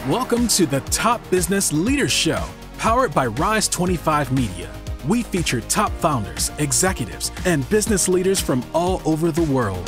Welcome to the Top Business Leaders Show, powered by Rise 25 Media. We feature top founders, executives, and business leaders from all over the world.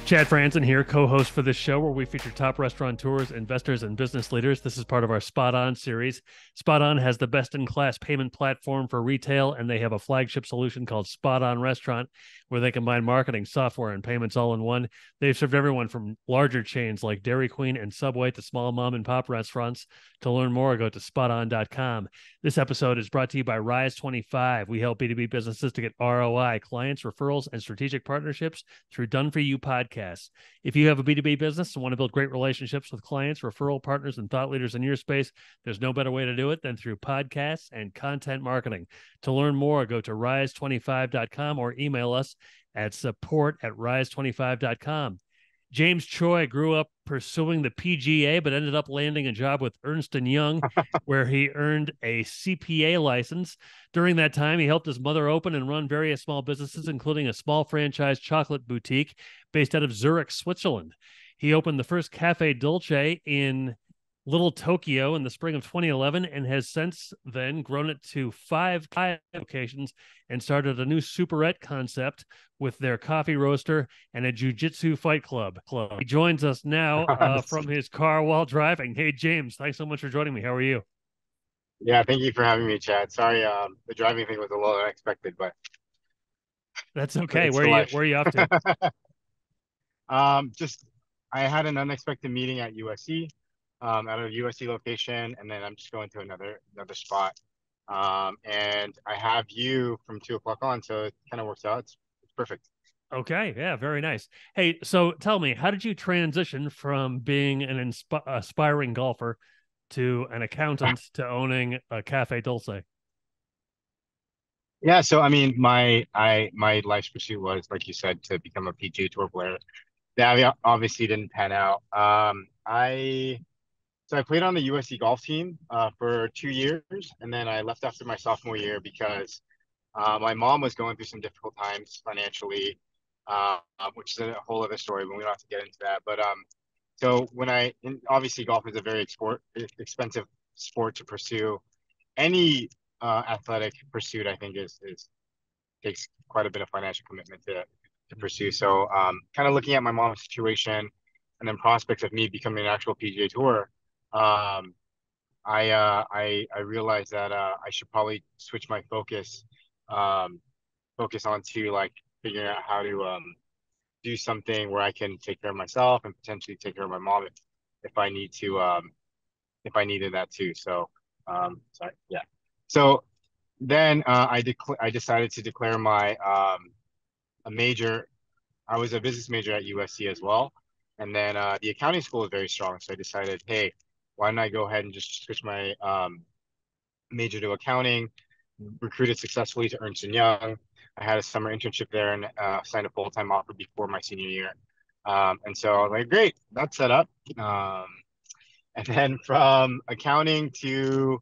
Chad Franzen here, co-host for this show where we feature top restaurateurs, investors, and business leaders. This is part of our SpotOn series. SpotOn has the best-in-class payment platform for retail, and they have a flagship solution called SpotOn Restaurant, where they combine marketing, software, and payments all in one. They've served everyone from larger chains like Dairy Queen and Subway to small mom-and-pop restaurants. To learn more, go to SpotOn.com. This episode is brought to you by Rise 25. We help B2B businesses to get ROI, clients, referrals, and strategic partnerships through Done-For-You podcasts. If you have a B2B business and want to build great relationships with clients, referral partners, and thought leaders in your space, there's no better way to do it than through podcasts and content marketing. To learn more, go to rise25.com or email us at support@rise25.com. James Choi grew up pursuing the PGA, but ended up landing a job with Ernst & Young, where he earned a CPA license. During that time, he helped his mother open and run various small businesses, including a small franchise chocolate boutique based out of Zurich, Switzerland. He opened the first Cafe Dulce in Little Tokyo in the spring of 2011 and has since then grown it to five locations and started a new superette concept with their coffee roaster and a jiu-jitsu fight club. He joins us now from his car while driving. Hey, James, thanks so much for joining me. How are you? Yeah, thank you for having me, Chad. Sorry, the driving thing was a little unexpected, but that's okay. Where are you off to? I had an unexpected meeting at USC. At a USC location, and then I'm just going to another spot. And I have you from 2 o'clock on, so it kind of works out. It's perfect. Okay, yeah, very nice. Hey, so tell me, how did you transition from being an aspiring golfer to an accountant to owning a Cafe Dulce? Yeah, so I mean, my life's pursuit was, like you said, to become a PGA Tour player. That obviously didn't pan out. So I played on the USC golf team for 2 years, and then I left after my sophomore year because my mom was going through some difficult times financially, which is a whole other story, but we don't have to get into that. But so obviously golf is a very expensive sport to pursue. Any athletic pursuit, I think, takes quite a bit of financial commitment to pursue. So kind of looking at my mom's situation and then prospects of me becoming an actual PGA Tour. I realized that I should probably switch my focus onto like figuring out how to do something where I can take care of myself and potentially take care of my mom if I need to if I needed that too. So yeah. So then I decided to declare my a major. I was a business major at USC as well, and then the accounting school is very strong. So I decided, hey, why don't I go ahead and just switch my major to accounting, recruited successfully to Ernst & Young. I had a summer internship there and signed a full-time offer before my senior year. And so I was like, great, that's set up. And then from accounting to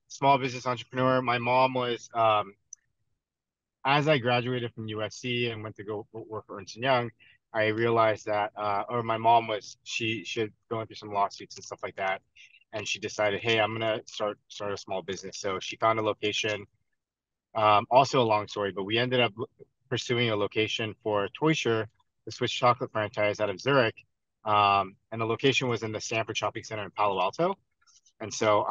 small business entrepreneur, my mom was, as I graduated from USC and went to go work for Ernst & Young, I realized that, or my mom was, she going through some lawsuits and stuff like that. And she decided, hey, I'm going to start a small business. So she found a location, also a long story, but we ended up pursuing a location for Toy Sure, the Swiss chocolate franchise out of Zurich. And the location was in the Stanford Shopping Center in Palo Alto. And so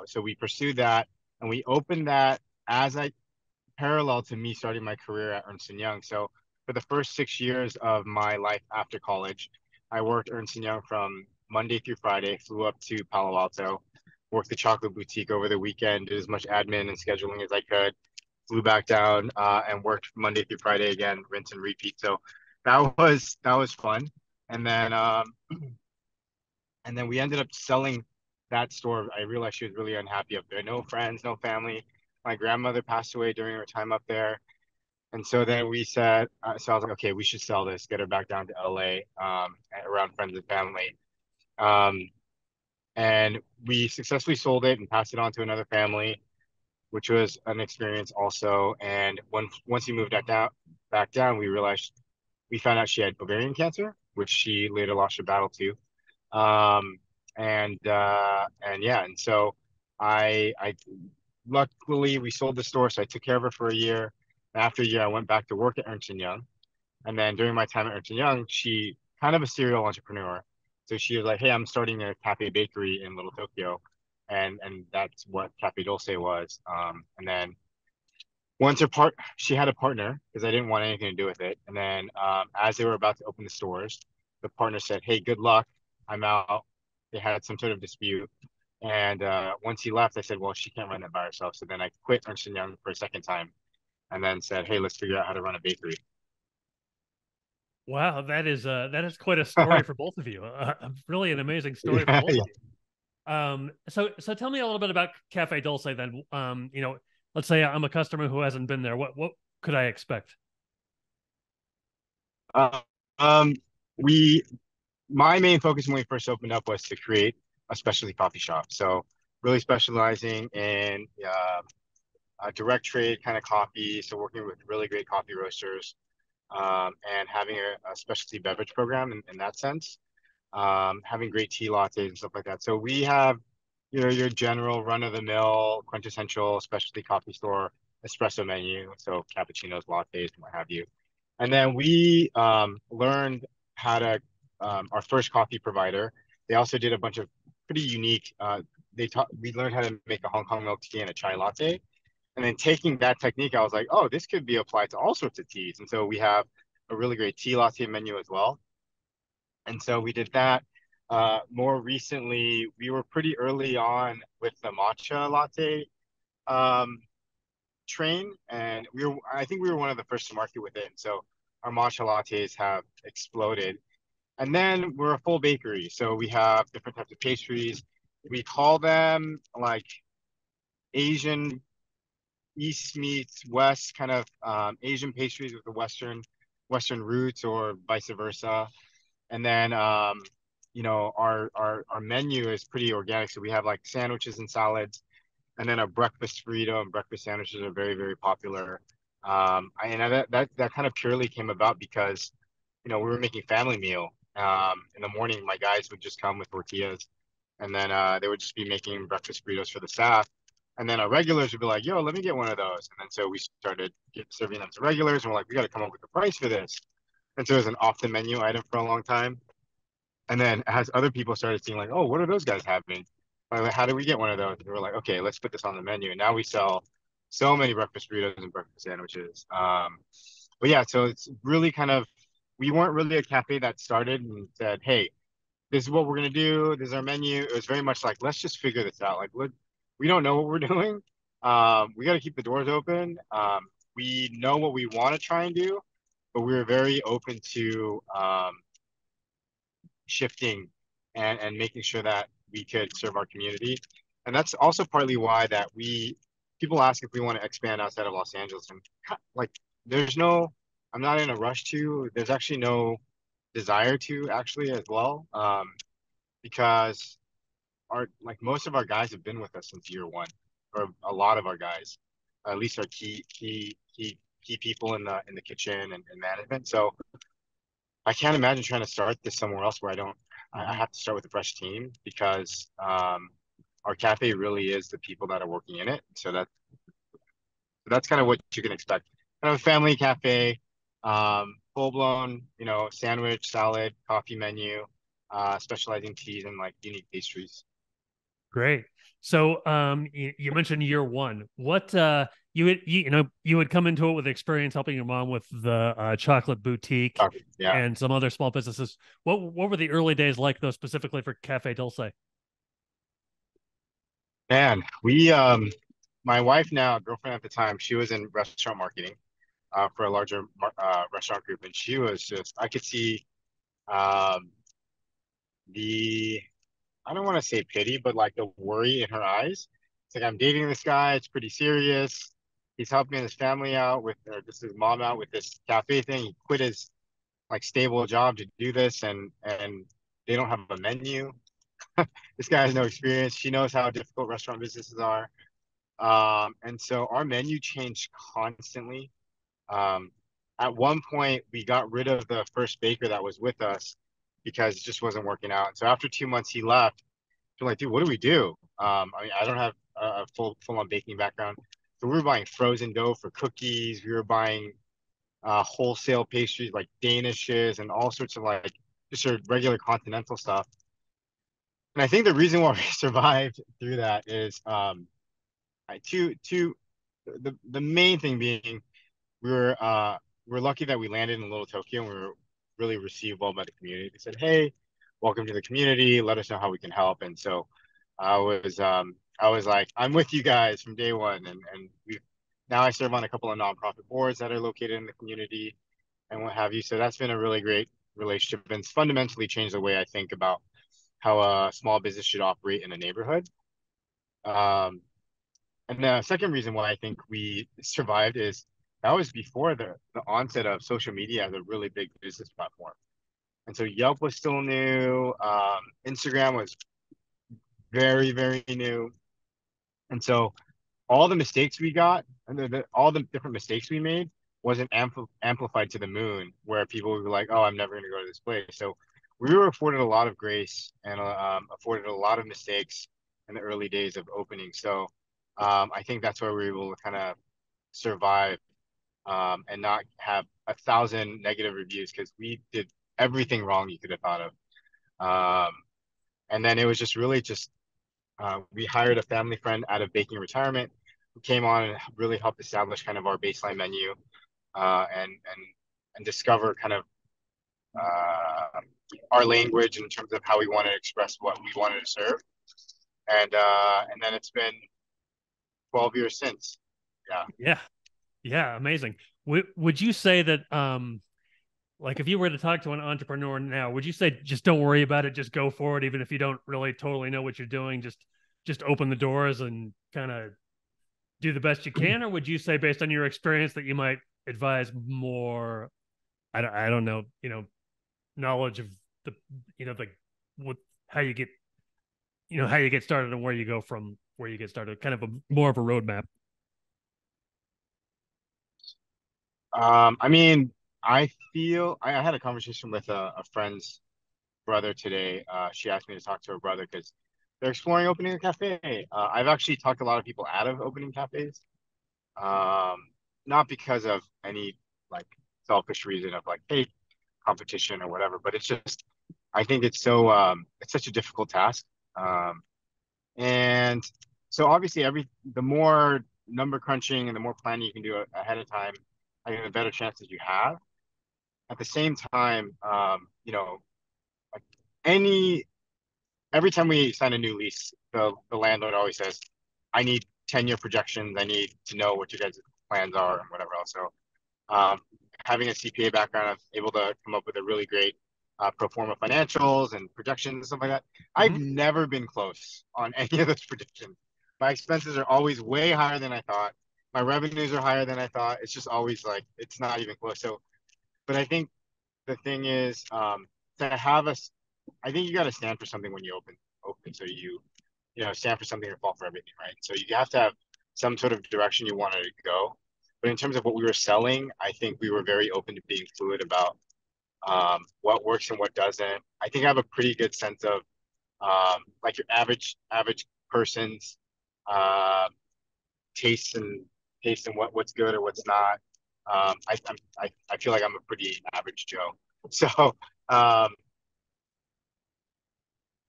so we pursued that and we opened that parallel to me starting my career at Ernst & Young. So for the first 6 years of my life after college, I worked Ernst & Young from Monday through Friday, flew up to Palo Alto, worked the chocolate boutique over the weekend, did as much admin and scheduling as I could, flew back down and worked Monday through Friday again, rinse and repeat. So that was fun. And then we ended up selling that store. I realized she was really unhappy up there. No friends, no family. My grandmother passed away during her time up there. And so then we said, so I was like, okay, we should sell this, get her back down to LA, around friends and family. And we successfully sold it and passed it on to another family, which was an experience also. And once we moved back down, we realized we found out she had ovarian cancer, which she later lost her battle to. Um, and yeah, and so I luckily we sold the store, so I took care of her for a year. After a year, I went back to work at Ernst& Young. And then during my time at Ernst& Young, she kind of a serial entrepreneur. So she was like, "Hey, I'm starting a cafe bakery in Little Tokyo," and that's what Cafe Dulce was. And then once she had a partner because I didn't want anything to do with it. And then as they were about to open the stores, the partner said, "Hey, good luck. I'm out." They had some sort of dispute. And once he left, I said, "Well, she can't run that by herself." So then I quit Ernst& Young for a second time, and then said, "Hey, let's figure out how to run a bakery." Wow, that is quite a story for both of you. Really an amazing story for Yeah, both yeah. of you. So tell me a little bit about Cafe Dulce then. Let's say I'm a customer who hasn't been there. What could I expect? Uh, um, we my main focus when we first opened up was to create a specialty coffee shop. So really specializing in direct trade kind of coffee. So working with really great coffee roasters and having a specialty beverage program in that sense. Having great tea lattes and stuff like that. So we have your general run-of-the-mill quintessential specialty coffee store espresso menu, so cappuccinos, lattes, and what have you. And then we learned how to our first coffee provider. They also did a bunch of pretty unique. We learned how to make a Hong Kong milk tea and a chai latte. And then taking that technique, I was like, oh, this could be applied to all sorts of teas. And so we have a really great tea latte menu as well. And so we did that. More recently, we were pretty early on with the matcha latte um, train, and I think we were one of the first to market with it. And so our matcha lattes have exploded. And then we're a full bakery, so we have different types of pastries. We call them like Asian East meets West, kind of Asian pastries with the Western roots, or vice versa. And then our menu is pretty organic. So we have like sandwiches and salads, and then our breakfast burrito and breakfast sandwiches are very, very popular. And that kind of purely came about because we were making family meal. In the morning, my guys would just come with tortillas, and then they would just be making breakfast burritos for the staff. And then our regulars would be like, "Yo, let me get one of those." And then so we started serving them to regulars, and we're like, "We got to come up with a price for this." And so it was an off the menu item for a long time. And then as other people started seeing like, "Oh, what are those guys having? Like, how do we get one of those?" And we were like, "Okay, let's put this on the menu." And now we sell so many breakfast burritos and breakfast sandwiches. But yeah, so it's really kind of, we weren't really a cafe that started and said, "Hey, this is what we're gonna do. This is our menu." It was very much like, let's just figure this out. Like, look, we don't know what we're doing. We got to keep the doors open. We know what we want to try and do, but we're very open to shifting and making sure that we could serve our community. And that's also partly why that people ask if we want to expand outside of Los Angeles. And like, there's no, I'm not in a rush to, there's actually no desire to actually as well. Because most of our guys have been with us since year one, or a lot of our guys, at least our key people in the kitchen and management. So I can't imagine trying to start this somewhere else where I have to start with a fresh team, because our cafe really is the people that are working in it. So that's kind of what you can expect. Kind of a family cafe, full blown, sandwich, salad, coffee menu, specializing teas and like unique pastries. Great. So you mentioned year one. What you had come into it with experience helping your mom with the chocolate boutique Yeah, and some other small businesses. What were the early days like, though, specifically for Cafe Dulce? man, my wife now, girlfriend at the time, she was in restaurant marketing for a larger restaurant group, and she was just, I could see um, the, I don't want to say pity, but like the worry in her eyes. It's like, I'm dating this guy. It's pretty serious. He's helping his family out with, or this is mom out with this cafe thing. He quit his like stable job to do this, and they don't have a menu. This guy has no experience. She knows how difficult restaurant businesses are. And so our menu changed constantly. Um, at one point we got rid of the first baker that was with us because it just wasn't working out. And so after 2 months he left. We're like, dude, what do we do? I mean, I don't have a full on baking background. So we were buying frozen dough for cookies. We were buying wholesale pastries like danishes and all sorts of like just sort of regular continental stuff. And I think the reason why we survived through that is the main thing being we we're lucky that we landed in Little Tokyo and we were really received well by the community. They said, "Hey, welcome to the community. Let us know how we can help." And so I was like, "I'm with you guys from day one." And we now I serve on a couple of nonprofit boards that are located in the community and what have you. So that's been a really great relationship and it's fundamentally changed the way I think about how a small business should operate in a neighborhood. Um, and the second reason why I think we survived is that was before the onset of social media as a really big business platform. And so Yelp was still new. Instagram was very, very new. And so all the mistakes we got and all the different mistakes we made wasn't amplified to the moon where people were like, oh, I'm never going to go to this place. So we were afforded a lot of grace and afforded a lot of mistakes in the early days of opening. So I think that's where we were able to kind of survive and not have 1,000 negative reviews because we did everything wrong you could have thought of. And then it was just really just we hired a family friend out of baking retirement who came on and really helped establish kind of our baseline menu and discover kind of our language in terms of how we wanted to express what we wanted to serve. And then it's been 12 years since. Yeah. Yeah. Yeah. Amazing. Would you say that, like if you were to talk to an entrepreneur now, would you say just don't worry about it, just go for it, even if you don't really totally know what you're doing, just open the doors and kind of do the best you can? Or would you say based on your experience that you might advise more, I don't know, knowledge of the, like what, how you get, how you get started and where you go from where you get started, kind of more of a roadmap? I mean, I feel I had a conversation with a friend's brother today. She asked me to talk to her brother because they're exploring opening a cafe. I've actually talked a lot of people out of opening cafes, um, not because of any like selfish reason of like, hey, competition or whatever, but it's just I think it's such a difficult task. Um, and so obviously the more number crunching and the more planning you can do ahead of time, I think the better chances you have. At the same time, like any every time we sign a new lease, the landlord always says, "I need 10-year projections. I need to know what you guys' plans are and whatever else." So having a CPA background, I'm able to come up with a really great pro forma financials and projections and stuff like that. I've never been close on any of those predictions. My expenses are always way higher than I thought. My revenues are higher than I thought. It's just always like it's not even close. So, but I think the thing is to have us. I think you got to stand for something when you open. So stand for something or fall for everything, right? So you have to have some sort of direction you wanted to go. But in terms of what we were selling, I think we were very open to being fluid about what works and what doesn't. I think I have a pretty good sense of like your average person's uh, taste and what's good or what's not. I feel like I'm a pretty average Joe. So,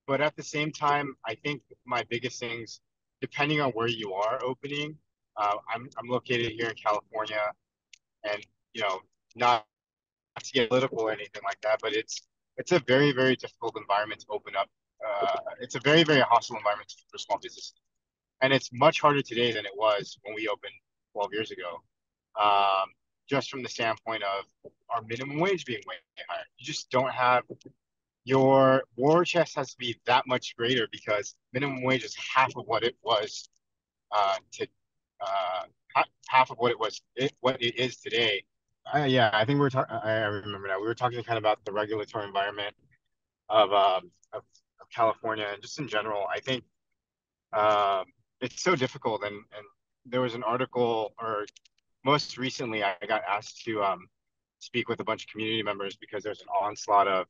but at the same time, I think my biggest things, depending on where you are opening, I'm located here in California, and not to get political or anything like that, but it's a very, very difficult environment to open up. It's a very, very hostile environment for small business, and it's much harder today than it was when we opened 12 years ago. Um, just from the standpoint of our minimum wage being way higher, you just don't have your war chest has to be that much greater because minimum wage is half of what it was to half of what what it is today. Yeah, I think we were talking. I remember now. We were talking kind of about the regulatory environment of California and just in general. I think it's so difficult. And there was an article, or most recently, I got asked to speak with a bunch of community members because there's an onslaught of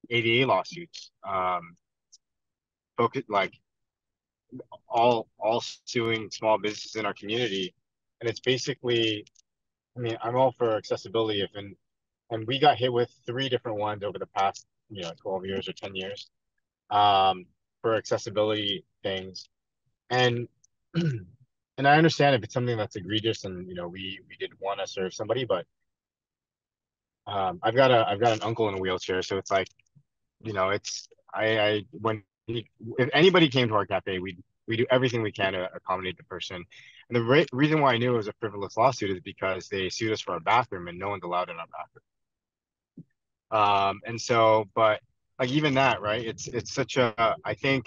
ADA lawsuits, focus like all suing small businesses in our community, and it's basically, I mean, I'm all for accessibility, and we got hit with 3 different ones over the past 12 years or 10 years, for accessibility things, and and I understand if it's something that's egregious and we did want to serve somebody, but I've got an uncle in a wheelchair, so it's like, it's I when if anybody came to our cafe, we do everything we can to accommodate the person. And the reason why I knew it was a frivolous lawsuit is because they sued us for our bathroom and no one's allowed in our bathroom. And so, but like even that, right? It's such a, I think,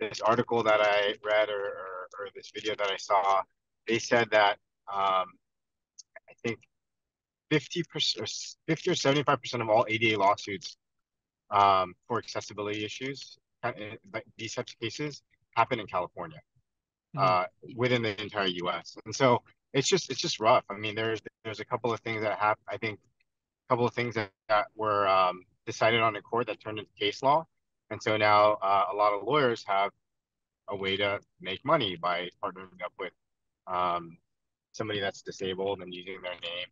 this article that I read, or this video that I saw, they said that, I think 50% 50 or 75% of all ADA lawsuits, for accessibility issues, like these types of cases, happen in California, Mm. within the entire US. And so it's just rough. I mean, there's a couple of things that have, I think, a couple of things that were, decided on in court that turned into case law. And so now, a lot of lawyers have a way to make money by partnering up with, um, somebody that's disabled and using their name,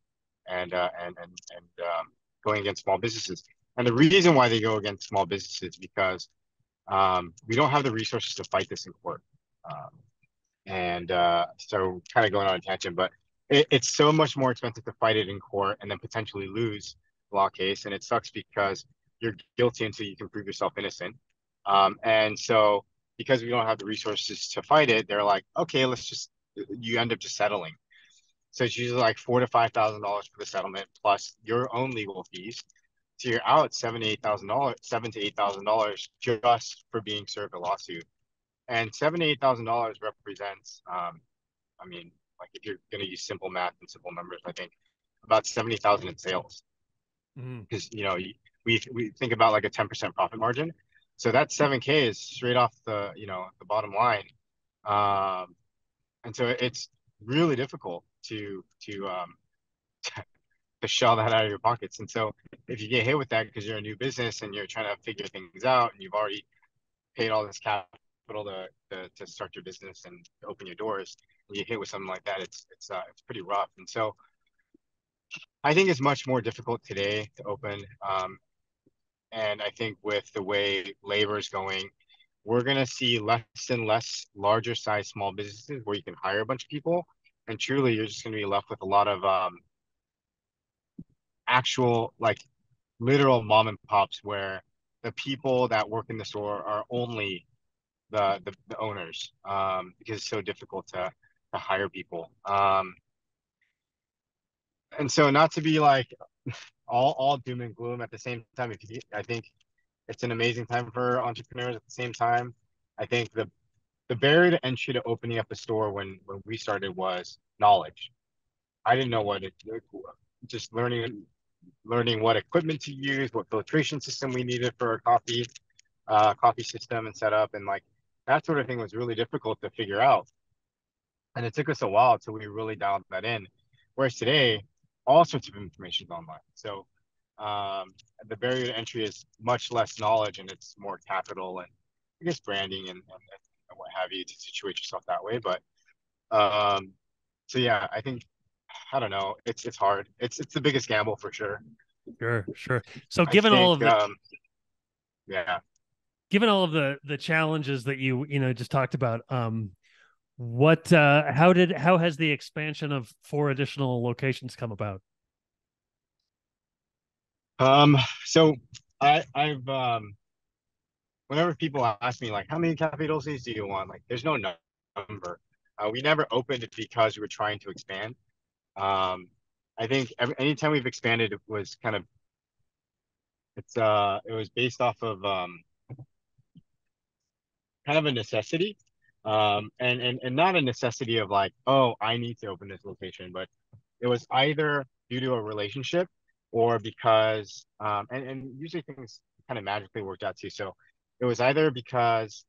and going against small businesses. And the reason why they go against small businesses is because, we don't have the resources to fight this in court. Um, and so kind of going on a tangent, but it's so much more expensive to fight it in court and then potentially lose the law case. And it sucks because you're guilty until you can prove yourself innocent. And so because we don't have the resources to fight it, they're like, okay, you end up just settling. So it's usually like $4,000 to $5,000 for the settlement plus your own legal fees. So you're out $7,000 to $8,000 just for being served a lawsuit. And $7,000 to $8,000 represents, I mean, like if you're going to use simple math and simple numbers, I think about 70,000 in sales. Mm. Because we think about like a 10% profit margin, so that 7K is straight off the bottom line. And so it's really difficult to shell that out of your pockets. And so if you get hit with that because you're a new business and you're trying to figure things out and you've already paid all this capital to start your business and open your doors, and you hit with something like that, it's pretty rough. And so I think it's much more difficult today to open. And I think with the way labor is going, we're going to see less and less larger size small businesses where you can hire a bunch of people. And truly, you're just going to be left with a lot of, actual, like literal mom and pops where the people that work in the store are only the owners, because it's so difficult to hire people. And so not to be like all doom and gloom at the same time. I think it's an amazing time for entrepreneurs at the same time. I think the barrier to entry to opening up a store when we started was knowledge. I didn't know just learning what equipment to use, what filtration system we needed for a coffee system and setup, and like that sort of thing was really difficult to figure out. And it took us a while till we really dialed that in. Whereas today, all sorts of information is online. So, the barrier to entry is much less knowledge and it's more capital and I guess branding and what have you to situate yourself that way. But, so yeah, I don't know. It's hard. It's the biggest gamble for sure. Sure, sure. So I think, yeah. given all of the challenges that you just talked about, how has the expansion of 4 additional locations come about? So I've whenever people ask me like how many Cafe Dulces do you want, like there's no number. We never opened it because we were trying to expand. I think anytime we've expanded, it was kind of it was based off of, kind of a necessity, and not a necessity of like, oh, I need to open this location, but it was either due to a relationship or because, and usually things kind of magically worked out too. So it was either because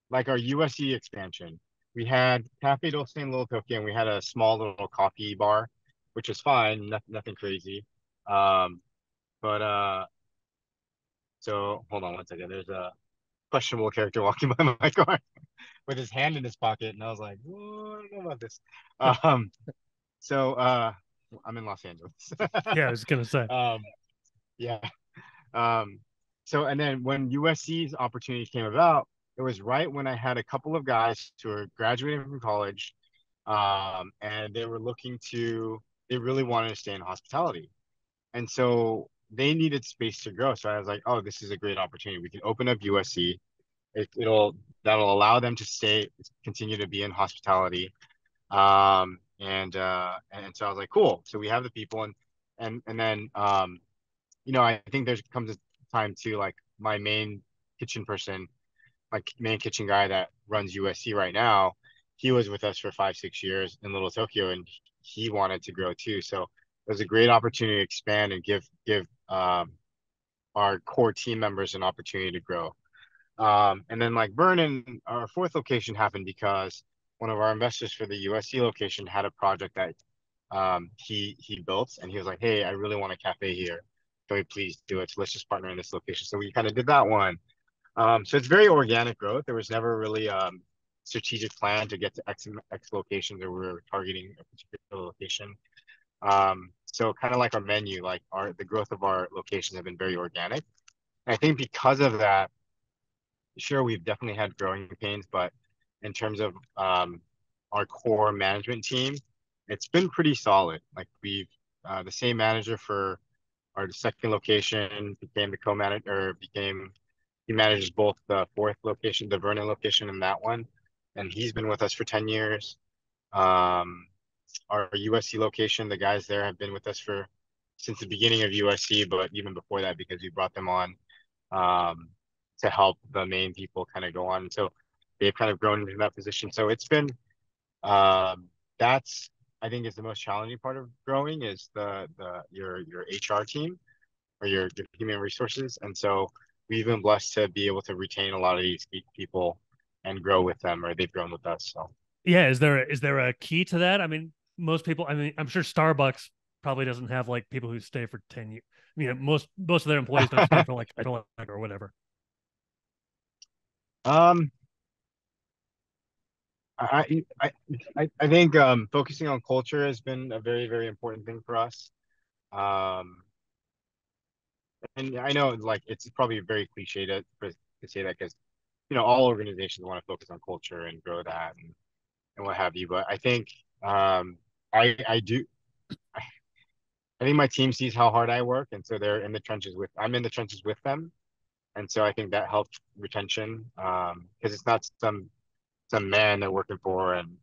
like our USC expansion, we had Cafe Dulce in Little Tokyo and we had a small little coffee bar, which is fine, nothing crazy. Um, but so hold on one second. There's a questionable character walking by my car with his hand in his pocket, and I was like, "Whoa, I don't know about this." Um, so I'm in Los Angeles. Yeah, I was gonna say. Um, yeah. Um, so and then when USC's opportunity came about, it was right when I had a couple of guys who were graduating from college, and they really wanted to stay in hospitality. And so they needed space to grow. So I was like, oh, this is a great opportunity. We can open up USC. That'll allow them to continue to be in hospitality. And so I was like, cool. So we have the people and then I think there comes a time too, like my main kitchen person, my main kitchen guy that runs USC right now, he was with us for 5, 6 years in Little Tokyo, and he wanted to grow too. So it was a great opportunity to expand and give our core team members an opportunity to grow. And then like Vernon, our fourth location happened because one of our investors for the USC location had a project that he built, and he was like, "Hey, I really want a cafe here. Can we please do it? So let's just partner in this location." So we kind of did that one. So it's very organic growth. There was never really strategic plan to get to X locations, or we were targeting a particular location. So kind of like our menu, like the growth of our locations have been very organic. And I think because of that, sure, we've definitely had growing pains, but in terms of our core management team, it's been pretty solid. Like the same manager for our second location became the co-manager, he manages both the fourth location, the Vernon location, and that one, and he's been with us for 10 years. Um, our USC location, the guys there have been with us since the beginning of USC, but even before that because we brought them on um, to help the main people kind of go on. So they've kind of grown into that position. So it's been that's I think is the most challenging part of growing is your HR team or your human resources. And so we've been blessed to be able to retain a lot of these people and grow with them, or they've grown with us. So Yeah, is there a key to that? I mean, most people. I mean, I'm sure Starbucks probably doesn't have like people who stay for 10 years. I mean, most of their employees don't stay for like or whatever. um I think focusing on culture has been a very, very important thing for us. Um, and I know like it's probably very cliche to say that because all organizations want to focus on culture and grow that and what have you. But I think I do I think my team sees how hard I work, and so I'm in the trenches with them, and so I think that helps retention because it's not some man they're working for and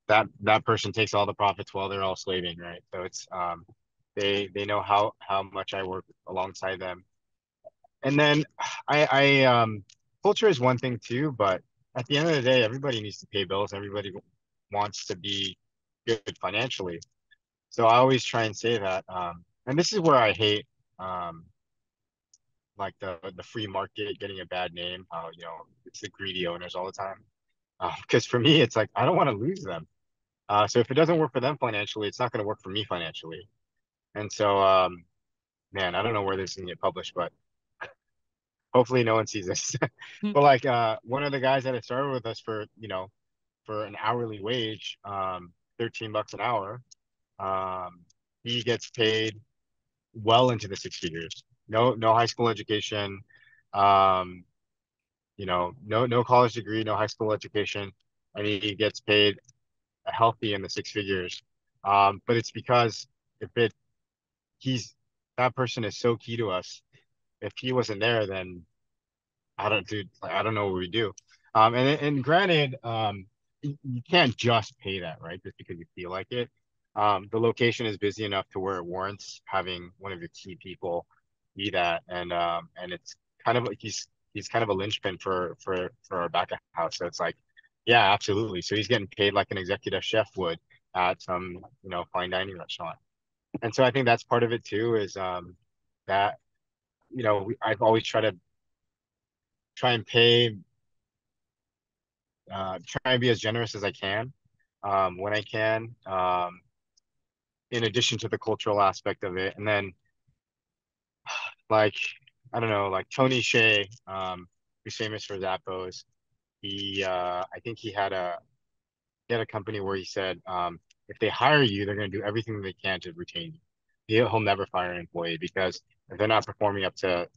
that person takes all the profits while they're all slaving, right? So it's they know how much I work alongside them. And then I culture is one thing too, but at the end of the day, everybody needs to pay bills. Everybody wants to be good financially. So I always try and say that. And this is where I hate like the free market getting a bad name. How it's the greedy owners all the time. Because for me, it's like I don't want to lose them. So if it doesn't work for them financially, it's not going to work for me financially. And so, man, I don't know where this can get published, but hopefully no one sees this. But like one of the guys that had started with us for an hourly wage, $13 an hour, um, he gets paid well into the six figures. No high school education, um, no college degree, no high school education, and he gets paid healthy in the six figures. But it's because if it he's that person is so key to us. If he wasn't there, then I don't know what we do. And granted, you can't just pay that, right? Just because you feel like it. The location is busy enough to where it warrants having one of your key people be that, and it's kind of like he's kind of a linchpin for our back of house. So it's like, yeah, absolutely. So he's getting paid like an executive chef would at some fine dining restaurant, and so I think that's part of it too. Is that I've always tried to try and pay try and be as generous as I can when I can. in addition to the cultural aspect of it. And then like, I don't know, like Tony Hsieh, who's famous for Zappos. I think he had a company where he said, if they hire you, they're going to do everything they can to retain you. He'll never fire an employee because if they're not performing up to,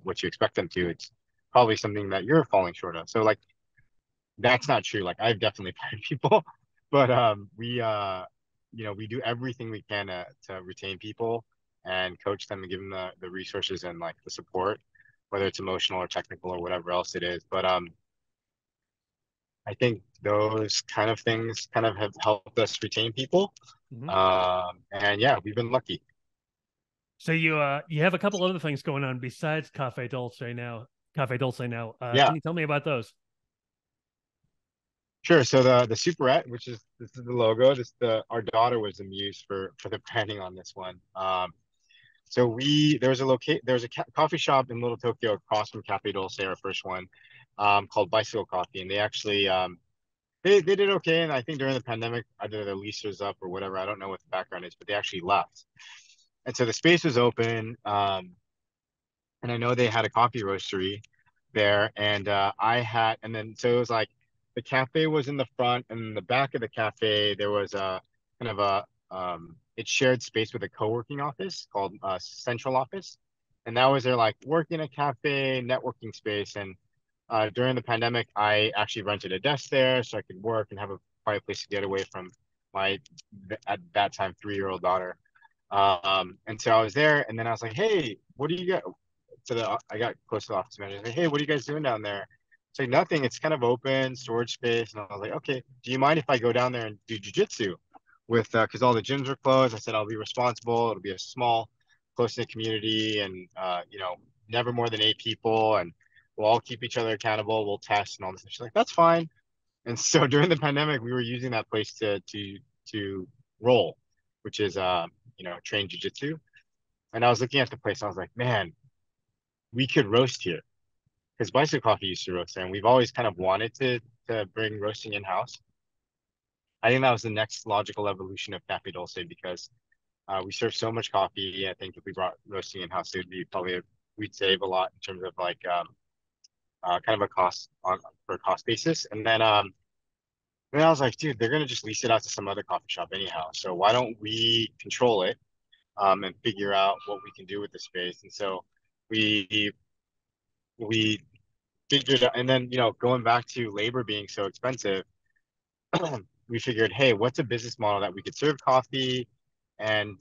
what you expect them to, it's probably something that you're falling short of. So like, that's not true. Like I've definitely fired people, but we do everything we can to retain people and coach them and give them the resources and like the support, whether it's emotional or technical or whatever else it is. But I think those kind of things kind of have helped us retain people. Mm-hmm. And yeah, we've been lucky. So you have a couple other things going on besides Cafe Dulce now. Cafe Dulce now. Yeah, Can you tell me about those? sure. So the Superette, this is the logo. Our daughter was the muse for the branding on this one. So there was a coffee shop in Little Tokyo across from Cafe Dulce, our first one, called Bicycle Coffee, and they actually they did okay. And I think during the pandemic, either the lease was up or whatever. I don't know what the background is, but they actually left. And so the space was open, and I know they had a coffee roastery there, and and then so it was like the cafe was in the front, and in the back of the cafe there was a kind of it shared space with a co-working office called Central Office, and that was their like working a cafe networking space. And during the pandemic, I actually rented a desk there so I could work and have a quiet place to get away from my at that time 3-year-old daughter. And so I was there, and then I was like, "Hey, what do you got?" I got close to the office manager. I was like, "Hey, what are you guys doing down there?" It's like nothing. It's kind of open storage space, and I was like, "Okay, do you mind if I go down there and do jujitsu with because all the gyms are closed?" I said, "I'll be responsible. It'll be a small, close-knit community, and never more than 8 people, and we'll all keep each other accountable. We'll test and all this." And she's like, "That's fine." And so during the pandemic, we were using that place to roll, which is train jujitsu. And I was looking at the place. I was like, man, we could roast here because Bicycle Coffee used to roast there, and we've always kind of wanted to bring roasting in house. I think that was the next logical evolution of Cafe Dulce because we serve so much coffee. I think if we brought roasting in house, it would be we'd save a lot in terms of like kind of a cost for a cost basis. And then I was like, dude, they're gonna just lease it out to some other coffee shop anyhow. So why don't we control it and figure out what we can do with the space? And so we we figured out, and then going back to labor being so expensive, we figured, hey, what's a business model that we could serve coffee and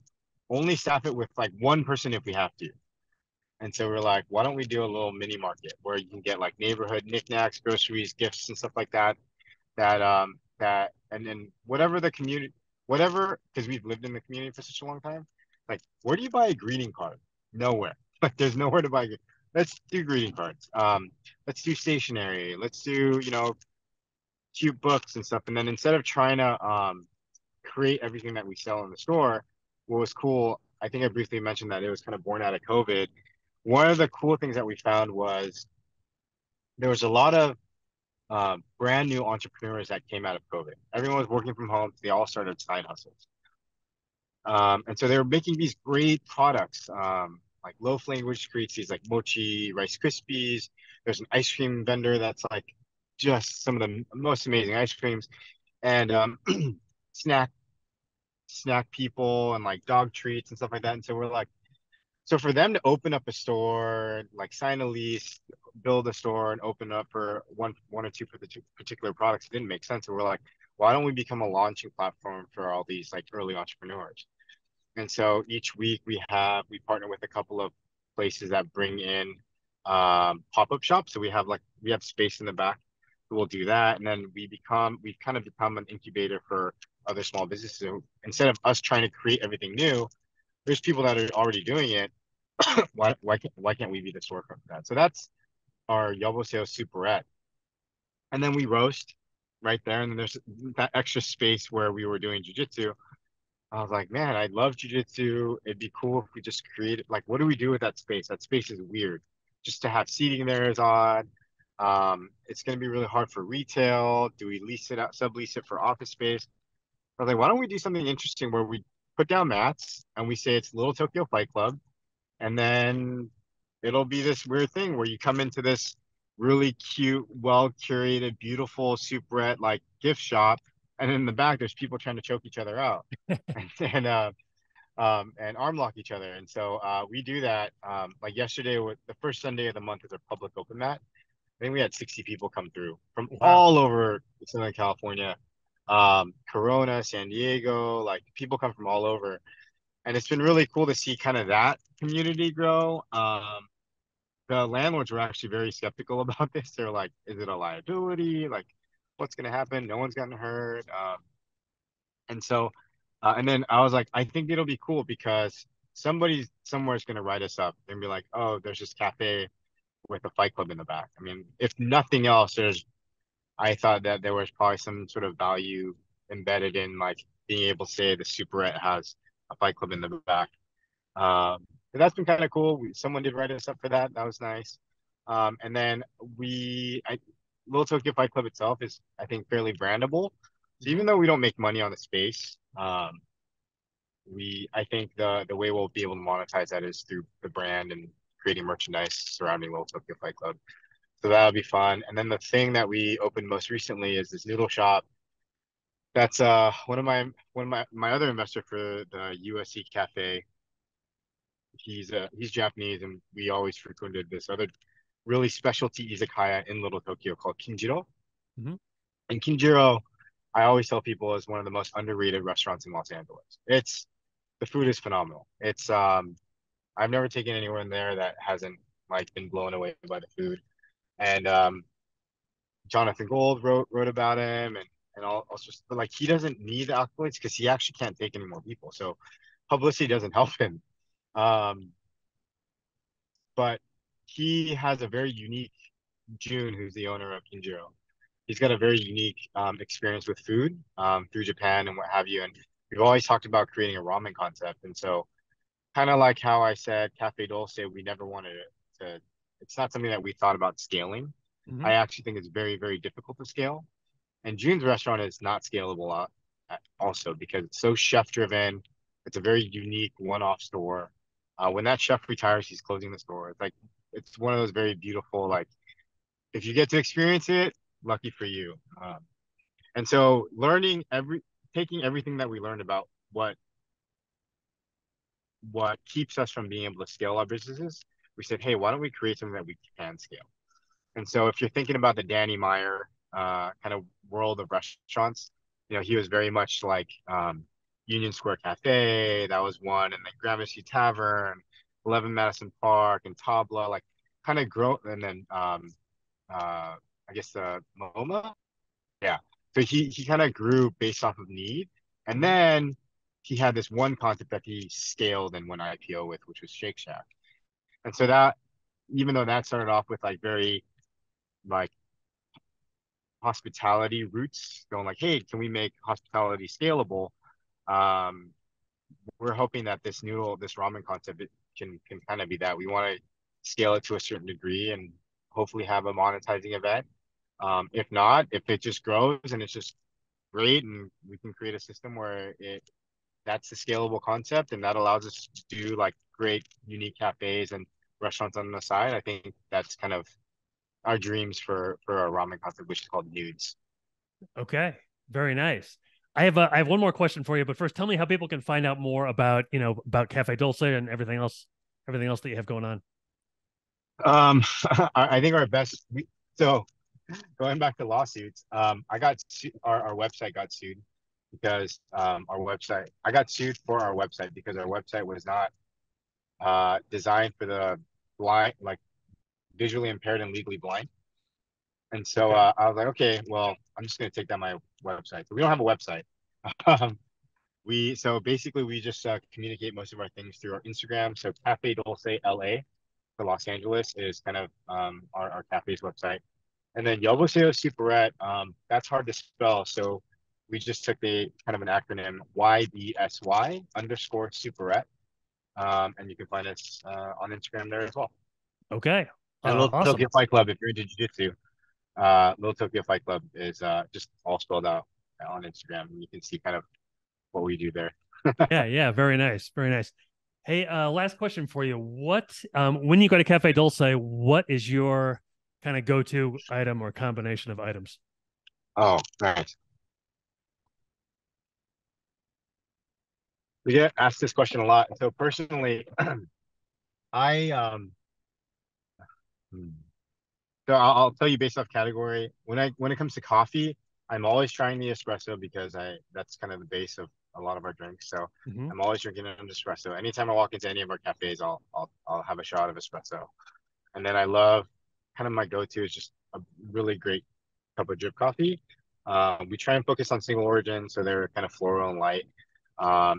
only staff it with like one person if we have to. And so we're like, why don't we do a little mini market where you can get like neighborhood knickknacks, groceries, gifts, and stuff like that. And then whatever the community, whatever, because we've lived in the community for such a long time. Like, where do you buy a greeting card? Nowhere. Like, there's nowhere to buy. Let's do greeting cards. Let's do stationery. Let's do cute books and stuff. And then instead of trying to create everything that we sell in the store, what was cool, I think I briefly mentioned that it was kind of born out of COVID. One of the cool things that we found was there was a lot of brand new entrepreneurs that came out of COVID. Everyone was working from home. They all started side hustles. And so they were making these great products, like Loaf Language creates these like mochi Rice Krispies. There's an ice cream vendor that's like just some of the most amazing ice creams, and snack people and like dog treats and stuff like that. And so we're like, so for them to open up a store, like sign a lease, build a store, and open up for one or two for the two particular products, it didn't make sense. So we're like, why don't we become a launching platform for all these like early entrepreneurs? And so each week we partner with a couple of places that bring in pop-up shops. So we have space in the back. We'll do that, and then we've kind of become an incubator for other small businesses. So instead of us trying to create everything new, there's people that are already doing it. Why can't we be the storefront for that? So that's our Yoboseo Superette. And then we roast right there. And then there's that extra space where we were doing jujitsu. I was like, man, I love jujitsu. It'd be cool if we just created, like, what do we do with that space? That space is weird. Just to have seating there is odd. It's going to be really hard for retail. Do we lease it out, sublease it for office space? I was like, why don't we do something interesting where put down mats and we say it's Little Tokyo Fight Club, and then it'll be this weird thing where you come into this really cute, well curated, beautiful superette like gift shop, and in the back there's people trying to choke each other out and arm lock each other. And so we do that. Like yesterday, with the first Sunday of the month is our public open mat. I think we had 60 people come through from Wow. all over Southern California, Corona, San Diego. Like people come from all over, and it's been really cool to see kind of that community grow. The landlords were actually very skeptical about this. They're like, "Is it a liability? Like, what's going to happen? No one's gotten hurt." And so, and then I was like, I think it'll be cool because somebody somewhere is going to write us up and be like, "Oh, there's this cafe with a fight club in the back." I mean, if nothing else, I thought that there was probably some sort of value embedded in like being able to say the superette has a fight club in the back. But that's been kind of cool. Someone did write us up for that. That was nice. And then Little Tokyo Fight Club itself is, I think, fairly brandable. So Mhm. even though we don't make money on the space, I think the way we'll be able to monetize that is through the brand and creating merchandise surrounding Little Tokyo Fight Club. So that'll be fun. And then the thing that we opened most recently is this noodle shop. That's one of my other investor for the USC Cafe. He's Japanese, and we always frequented this other really specialty izakaya in Little Tokyo called Kinjiro. Mhm. And Kinjiro, I always tell people, is one of the most underrated restaurants in Los Angeles. It's The food is phenomenal. It's I've never taken anyone there that hasn't like been blown away by the food. And Jonathan Gold wrote about him, and all just, but like he doesn't need the accolades because he actually can't take any more people. So publicity doesn't help him. Um, but he has a very unique June, who's the owner of Kinjiro. He's got a very unique experience with food through Japan and what have you. And we've always talked about creating a ramen concept. And so kind of like how I said Cafe Dulce, we never wanted to, it's not something that we thought about scaling. I Mhm. actually think it's very, very difficult to scale. And June's restaurant is not scalable also because it's so chef driven. It's a very unique one-off store. When that chef retires, he's closing the store. It's one of those very beautiful, like if you get to experience it, lucky for you. And so taking everything that we learned about what keeps us from being able to scale our businesses, we said, hey, why don't we create something that we can scale? And so if you're thinking about the Danny Meyer kind of world of restaurants, he was very much like Union Square Cafe, that was one, and then Gramercy Tavern, 11 Madison Park, and Tabla, like kind of grow, and then I guess MoMA, yeah. So he kind of grew based off of need, and Mhm. then he had this one concept that he scaled and went IPO with, which was Shake Shack. And so that, even though that started off with like very like hospitality roots, going like, hey, can we make hospitality scalable? Um, we're hoping that this ramen concept can kind of be that. We want to scale it to a certain degree and hopefully have a monetizing event. If not, if it just grows and it's just great and we can create a system where that's the scalable concept and that allows us to do like great unique cafes and restaurants on the side. I think that's kind of our dreams for a ramen concept, which is called Nudes. Okay. Very nice. I have one more question for you, but first tell me how people can find out more about, about Cafe Dulce and everything else that you have going on. Um, I think so going back to lawsuits, our website got sued because I got sued for our website because our website was not designed for the blind, like visually impaired and legally blind. And so Okay. I was like, okay, well, I'm just going to take down my website. So we don't have a website. Um, so basically we just communicate most of our things through our Instagram. So Cafe Dulce LA for Los Angeles is kind of our cafe's website. And then Yoboseo Superette, that's hard to spell. So we just took the kind of an acronym YBSY underscore Superette. And you can find us on Instagram there as well. Okay. And Little Awesome. Tokyo Fight Club, if you're into jiu-jitsu, Little Tokyo Fight Club is just all spelled out on Instagram. And you can see kind of what we do there. Yeah. Very nice. Very nice. Hey, last question for you. What, when you go to Cafe Dulce, what is your kind of go-to item or combination of items? Oh, nice. We get asked this question a lot. So personally, I hmm, so I'll tell you based off category. When it comes to coffee, I'm always trying the espresso because I that's kind of the base of a lot of our drinks. So Hmm. I'm always drinking an espresso. Anytime I walk into any of our cafes, I'll have a shot of espresso. And then I love kind of my go-to is just a really great cup of drip coffee. We try and focus on single origin, so they're kind of floral and light.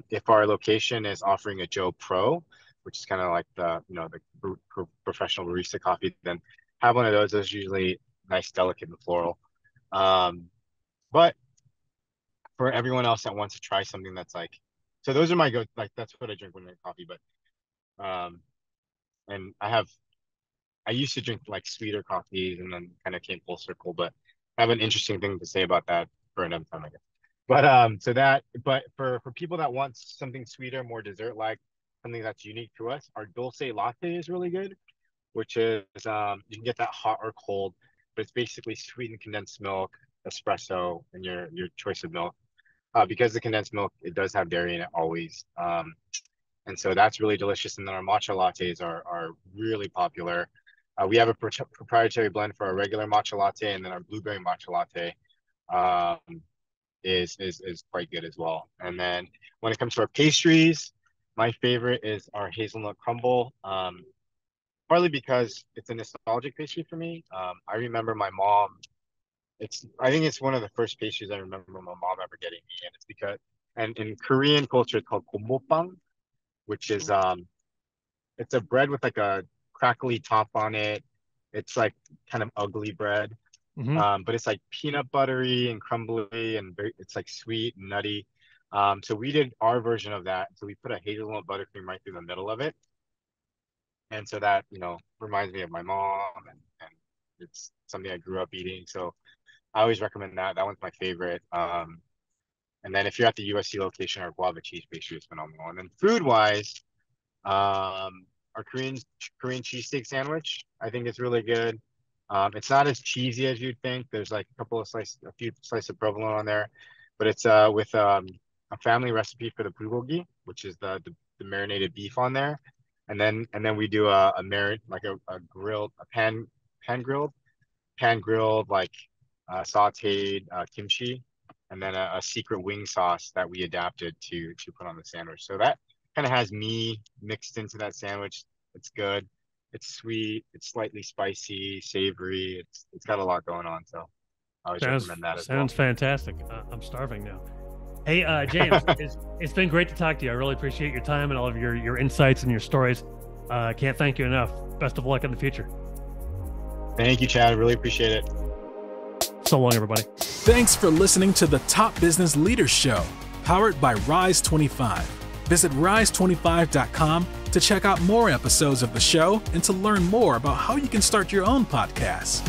If our location is offering a Joe Pro, which is kind of like the professional barista coffee, then have one of those. Those are usually nice, delicate, and floral. Um, but for everyone else that wants to try something that's like, so those are my go. Like that's what I drink when I drink coffee. But and I used to drink like sweeter coffees and then kind of came full circle, but I have an interesting thing to say about that for another time, I guess. But for people that want something sweeter, more dessert like, something that's unique to us, our dulce latte is really good, which is you can get that hot or cold, but it's basically sweetened condensed milk, espresso, and your choice of milk. Because the condensed milk, it does have dairy in it always. And so that's really delicious. And then our matcha lattes are really popular. We have a proprietary blend for our regular matcha latte, and then our blueberry matcha latte um, is quite good as well. And then when it comes to our pastries, my favorite is our hazelnut crumble. Partly because it's a nostalgic pastry for me. I remember my mom. I think it's one of the first pastries I remember my mom ever getting me, and it's because and in Korean culture it's called gombopang, which is it's a bread with like a crackly top on it. It's like kind of ugly bread, Hmm. but it's like peanut buttery and crumbly and it's like sweet and nutty. So we did our version of that. So we put a hazelnut buttercream right through the middle of it, and so that reminds me of my mom, and it's something I grew up eating. So I always recommend that. That one's my favorite. And then if you're at the USC location, our guava cheese pastry is phenomenal. And then food wise, our Korean cheesesteak sandwich, I think is really good. It's not as cheesy as you'd think. There's like a few slices of provolone on there, but it's with a family recipe for the bulgogi, which is the marinated beef on there, and then we do a marin like a grilled a pan grilled like sautéed kimchi, and then a secret wing sauce that we adapted to put on the sandwich. So that kind of has me mixed into that sandwich. It's good. It's sweet. It's slightly spicy, savory. It's got a lot going on. So I always recommend that as well. Sounds fantastic. I'm starving now. Hey, James, it's been great to talk to you. I really appreciate your time and all of your insights and your stories. Can't thank you enough. Best of luck in the future. Thank you, Chad. I really appreciate it. So long, everybody. Thanks for listening to the Top Business Leaders Show, powered by Rise 25. Visit rise25.com to check out more episodes of the show and to learn more about how you can start your own podcast.